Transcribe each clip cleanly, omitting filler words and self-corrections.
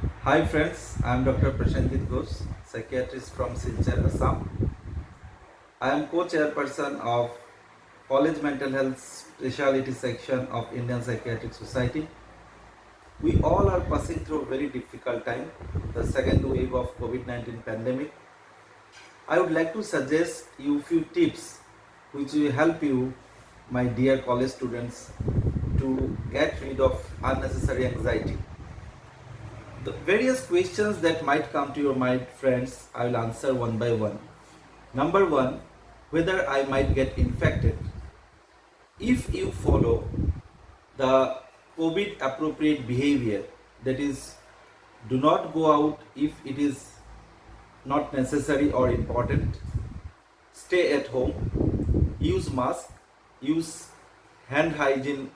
Hi friends, I am Dr. Prashanjit Ghosh, psychiatrist from Silchar, Assam. I am co-chairperson of College Mental Health Specialty Section of Indian Psychiatric Society. We all are passing through a very difficult time, the second wave of COVID-19 pandemic. I would like to suggest you few tips which will help you, my dear college students, to get rid of unnecessary anxiety. The various questions that might come to your mind, friends, I will answer one by one. Number one, whether I might get infected. If you follow the COVID appropriate behavior, that is, do not go out if it is not necessary or important, stay at home, use mask, use hand hygiene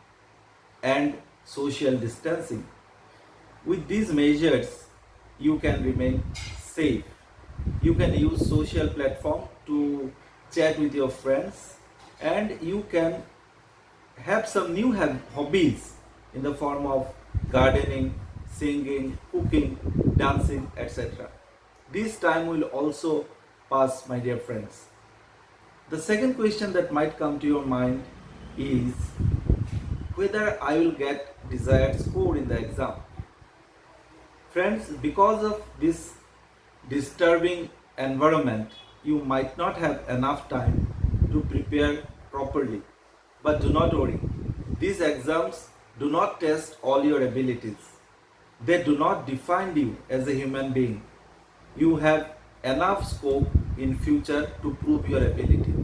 and social distancing. With these measures, you can remain safe. You can use social platform to chat with your friends, and you can have some new hobbies in the form of gardening, singing, cooking, dancing, etc. This time will also pass, my dear friends. The second question that might come to your mind is whether I will get desired score in the exam. Friends, because of this disturbing environment, you might not have enough time to prepare properly. But do not worry. These exams do not test all your abilities. They do not define you as a human being. You have enough scope in future to prove your ability.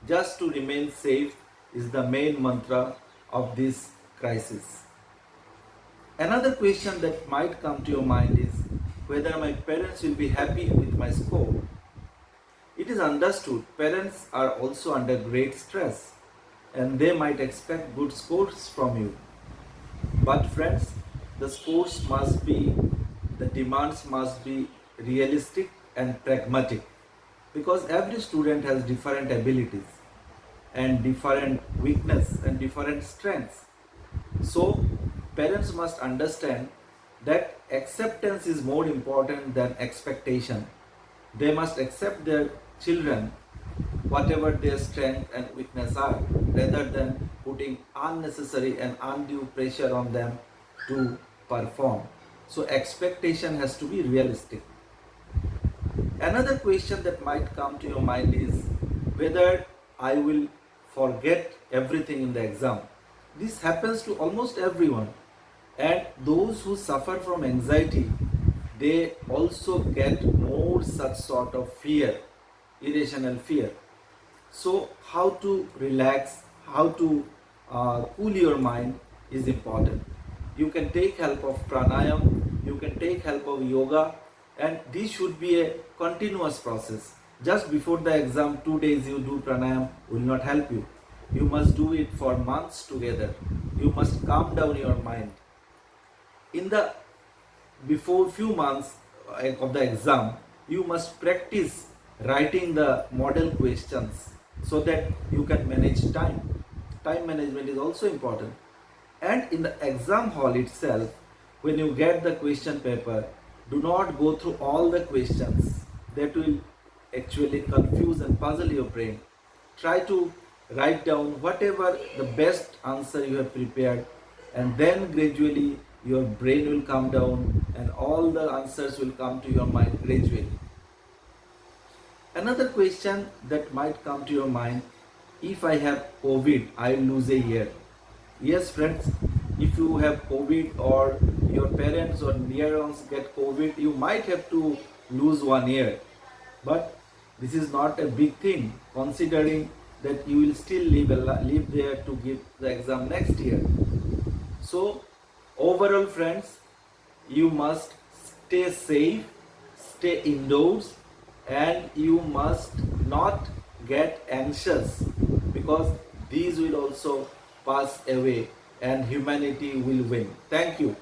Just to remain safe is the main mantra of this crisis. Another question that might come to your mind is whether my parents will be happy with my score. It is understood parents are also under great stress and they might expect good scores from you. But friends, the scores must be, the demands must be realistic and pragmatic, because every student has different abilities and different weakness and different strengths. So parents must understand that acceptance is more important than expectation. They must accept their children whatever their strength and weakness are, rather than putting unnecessary and undue pressure on them to perform. So expectation has to be realistic. Another question that might come to your mind is whether I will forget everything in the exam. This happens to almost everyone, and those who suffer from anxiety, they also get more such sort of fear, irrational fear. So how to relax, how to cool your mind is important. You can take help of pranayam, you can take help of yoga, and this should be a continuous process. Just before the exam, 2 days you do pranayam will not help you. You must do it for months together. You must calm down your mind. In the before few months of the exam, you must practice writing the model questions so that you can manage time. Time management is also important. And in the exam hall itself, when you get the question paper, do not go through all the questions. That will actually confuse and puzzle your brain. Try to write down whatever the best answer you have prepared, and then gradually your brain will come down and all the answers will come to your mind gradually. Another question that might come to your mind, if I have COVID, I will lose a year. Yes, friends, if you have COVID or your parents or near ones get COVID, you might have to lose 1 year. But this is not a big thing, considering that you will still live there to give the exam next year. So, overall, friends, you must stay safe, stay indoors, and you must not get anxious, because these will also pass away and humanity will win. Thank you.